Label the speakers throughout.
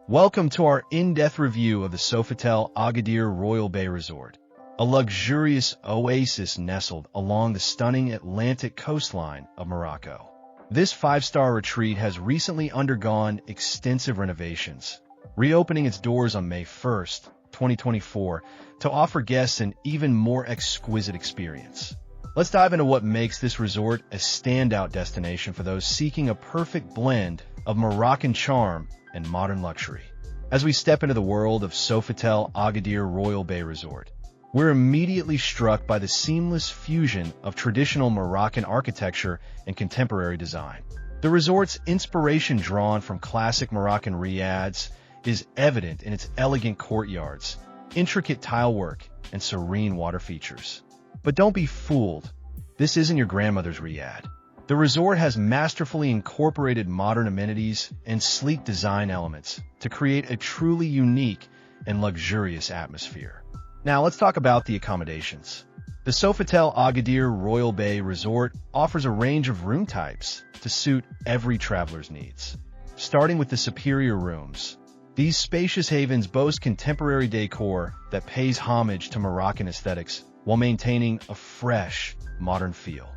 Speaker 1: Welcome to our in-depth review of the Sofitel Agadir Royal Bay Resort, a luxurious oasis nestled along the stunning Atlantic coastline of Morocco. This five-star retreat has recently undergone extensive renovations, reopening its doors on May 1st, 2024, to offer guests an even more exquisite experience. Let's dive into what makes this resort a standout destination for those seeking a perfect blend of Moroccan charm and modern luxury. As we step into the world of Sofitel Agadir Royal Bay Resort, we're immediately struck by the seamless fusion of traditional Moroccan architecture and contemporary design. The resort's inspiration, drawn from classic Moroccan riads, is evident in its elegant courtyards, intricate tilework, and serene water features. But don't be fooled, this isn't your grandmother's riad. The resort has masterfully incorporated modern amenities and sleek design elements to create a truly unique and luxurious atmosphere. Now let's talk about the accommodations. The Sofitel Agadir Royal Bay Resort offers a range of room types to suit every traveler's needs. Starting with the superior rooms, these spacious havens boast contemporary decor that pays homage to Moroccan aesthetics while maintaining a fresh, modern feel.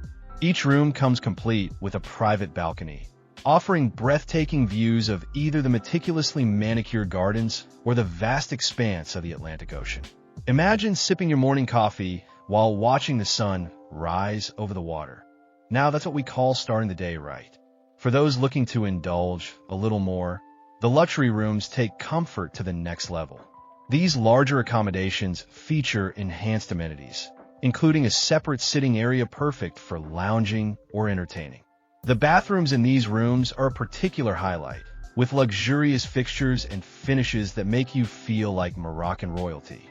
Speaker 1: Each room comes complete with a private balcony, offering breathtaking views of either the meticulously manicured gardens or the vast expanse of the Atlantic Ocean. Imagine sipping your morning coffee while watching the sun rise over the water. Now that's what we call starting the day right. For those looking to indulge a little more, the luxury rooms take comfort to the next level. These larger accommodations feature enhanced amenities, including a separate sitting area perfect for lounging or entertaining. The bathrooms in these rooms are a particular highlight, with luxurious fixtures and finishes that make you feel like Moroccan royalty.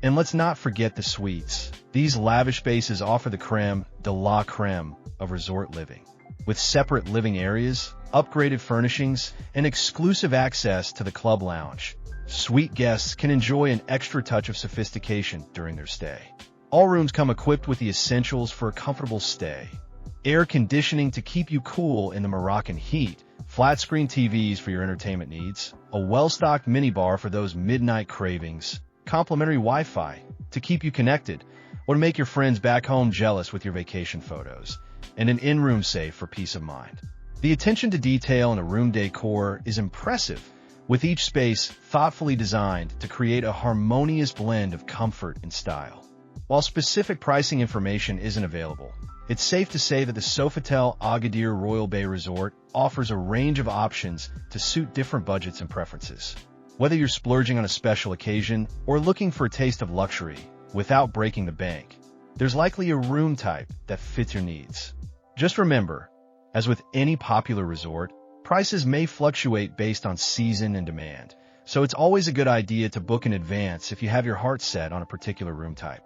Speaker 1: And let's not forget the suites. These lavish spaces offer the creme de la creme of resort living, with separate living areas, upgraded furnishings, and exclusive access to the club lounge. Suite guests can enjoy an extra touch of sophistication during their stay. All rooms come equipped with the essentials for a comfortable stay: air conditioning to keep you cool in the Moroccan heat, flat-screen TVs for your entertainment needs, a well-stocked minibar for those midnight cravings, complimentary Wi-Fi to keep you connected or to make your friends back home jealous with your vacation photos, and an in-room safe for peace of mind. The attention to detail in the room decor is impressive, with each space thoughtfully designed to create a harmonious blend of comfort and style. While specific pricing information isn't available, it's safe to say that the Sofitel Agadir Royal Bay Resort offers a range of options to suit different budgets and preferences. Whether you're splurging on a special occasion or looking for a taste of luxury without breaking the bank, there's likely a room type that fits your needs. Just remember, as with any popular resort, prices may fluctuate based on season and demand, so it's always a good idea to book in advance if you have your heart set on a particular room type.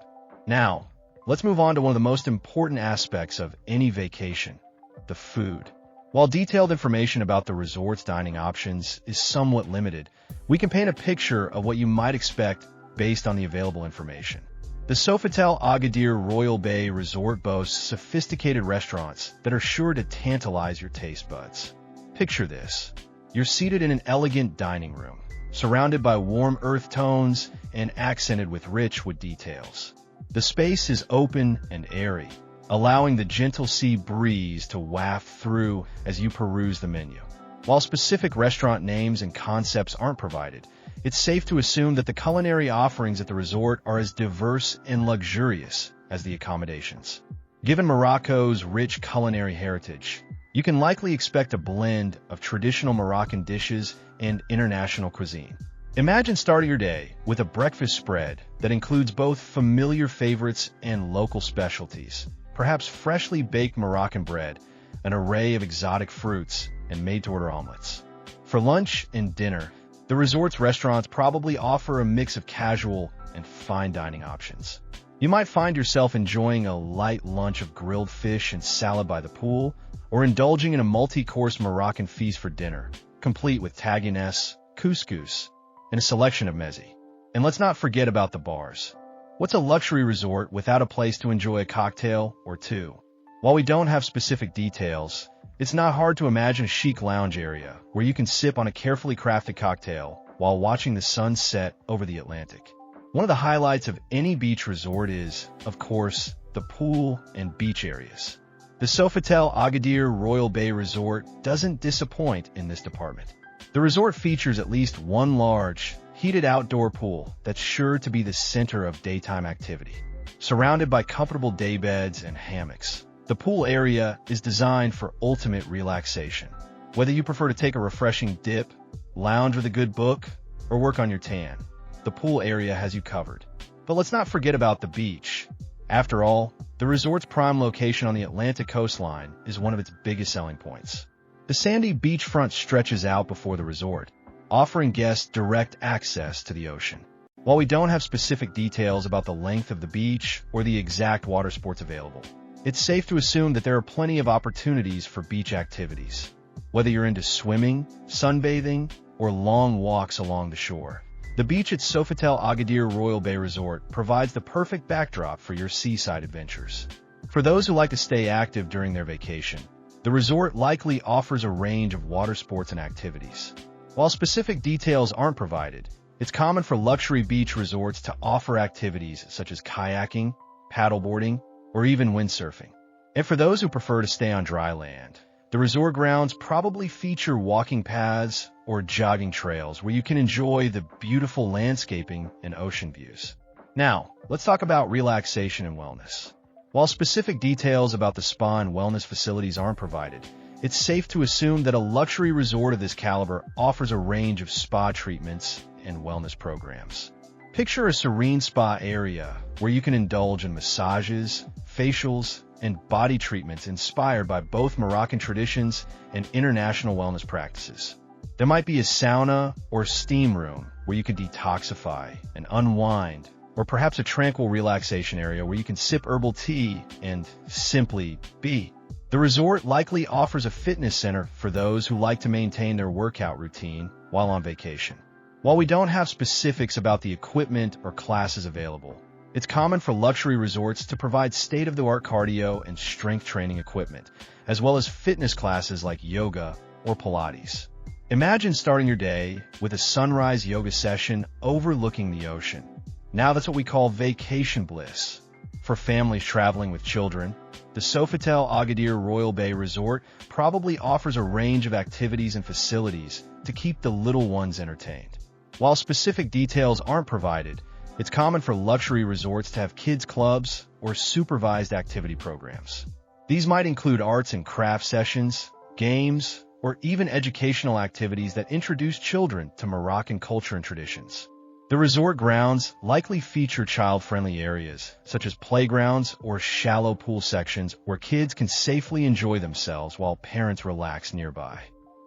Speaker 1: Now, let's move on to one of the most important aspects of any vacation: the food. While detailed information about the resort's dining options is somewhat limited, we can paint a picture of what you might expect based on the available information. The Sofitel Agadir Royal Bay Resort boasts sophisticated restaurants that are sure to tantalize your taste buds. Picture this: you're seated in an elegant dining room, surrounded by warm earth tones and accented with rich wood details. The space is open and airy, allowing the gentle sea breeze to waft through as you peruse the menu. While specific restaurant names and concepts aren't provided, it's safe to assume that the culinary offerings at the resort are as diverse and luxurious as the accommodations. Given Morocco's rich culinary heritage, you can likely expect a blend of traditional Moroccan dishes and international cuisine. Imagine starting your day with a breakfast spread that includes both familiar favorites and local specialties, perhaps freshly baked Moroccan bread, an array of exotic fruits, and made-to-order omelets. For lunch and dinner, the resort's restaurants probably offer a mix of casual and fine dining options. You might find yourself enjoying a light lunch of grilled fish and salad by the pool, or indulging in a multi-course Moroccan feast for dinner, complete with tagines, couscous, and a selection of mezzi. And let's not forget about the bars. What's a luxury resort without a place to enjoy a cocktail or two? While we don't have specific details, it's not hard to imagine a chic lounge area where you can sip on a carefully crafted cocktail while watching the sun set over the Atlantic. One of the highlights of any beach resort is, of course, the pool and beach areas. The Sofitel Agadir Royal Bay Resort doesn't disappoint in this department. The resort features at least one large, heated outdoor pool that's sure to be the center of daytime activity. Surrounded by comfortable daybeds and hammocks, the pool area is designed for ultimate relaxation. Whether you prefer to take a refreshing dip, lounge with a good book, or work on your tan, the pool area has you covered. But let's not forget about the beach. After all, the resort's prime location on the Atlantic coastline is one of its biggest selling points. The sandy beachfront stretches out before the resort, offering guests direct access to the ocean. While we don't have specific details about the length of the beach or the exact water sports available, it's safe to assume that there are plenty of opportunities for beach activities. Whether you're into swimming, sunbathing, or long walks along the shore, the beach at Sofitel Agadir Royal Bay Resort provides the perfect backdrop for your seaside adventures. For those who like to stay active during their vacation, the resort likely offers a range of water sports and activities. While specific details aren't provided, it's common for luxury beach resorts to offer activities such as kayaking, paddleboarding, or even windsurfing. And for those who prefer to stay on dry land, the resort grounds probably feature walking paths or jogging trails where you can enjoy the beautiful landscaping and ocean views. Now, let's talk about relaxation and wellness. While specific details about the spa and wellness facilities aren't provided, it's safe to assume that a luxury resort of this caliber offers a range of spa treatments and wellness programs. Picture a serene spa area where you can indulge in massages, facials, and body treatments inspired by both Moroccan traditions and international wellness practices. There might be a sauna or steam room where you can detoxify and unwind, or perhaps a tranquil relaxation area where you can sip herbal tea and simply be. The resort likely offers a fitness center for those who like to maintain their workout routine while on vacation. While we don't have specifics about the equipment or classes available, it's common for luxury resorts to provide state-of-the-art cardio and strength training equipment, as well as fitness classes like yoga or Pilates. Imagine starting your day with a sunrise yoga session overlooking the ocean. Now that's what we call vacation bliss. For families traveling with children, the Sofitel Agadir Royal Bay Resort probably offers a range of activities and facilities to keep the little ones entertained. While specific details aren't provided, it's common for luxury resorts to have kids' clubs or supervised activity programs. These might include arts and craft sessions, games, or even educational activities that introduce children to Moroccan culture and traditions. The resort grounds likely feature child-friendly areas, such as playgrounds or shallow pool sections where kids can safely enjoy themselves while parents relax nearby.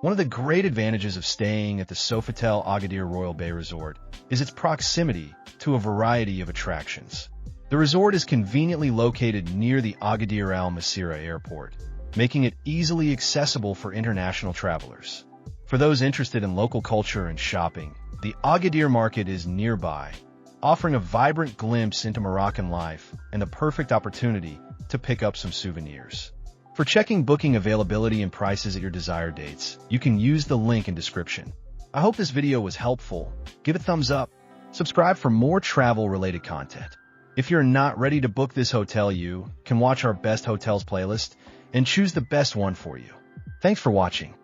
Speaker 1: One of the great advantages of staying at the Sofitel Agadir Royal Bay Resort is its proximity to a variety of attractions. The resort is conveniently located near the Agadir Al Masira Airport, making it easily accessible for international travelers. For those interested in local culture and shopping, the Agadir market is nearby, offering a vibrant glimpse into Moroccan life and the perfect opportunity to pick up some souvenirs. For checking booking availability and prices at your desired dates, you can use the link in description. I hope this video was helpful. Give it a thumbs up. Subscribe for more travel-related content. If you're not ready to book this hotel, you can watch our best hotels playlist and choose the best one for you. Thanks for watching.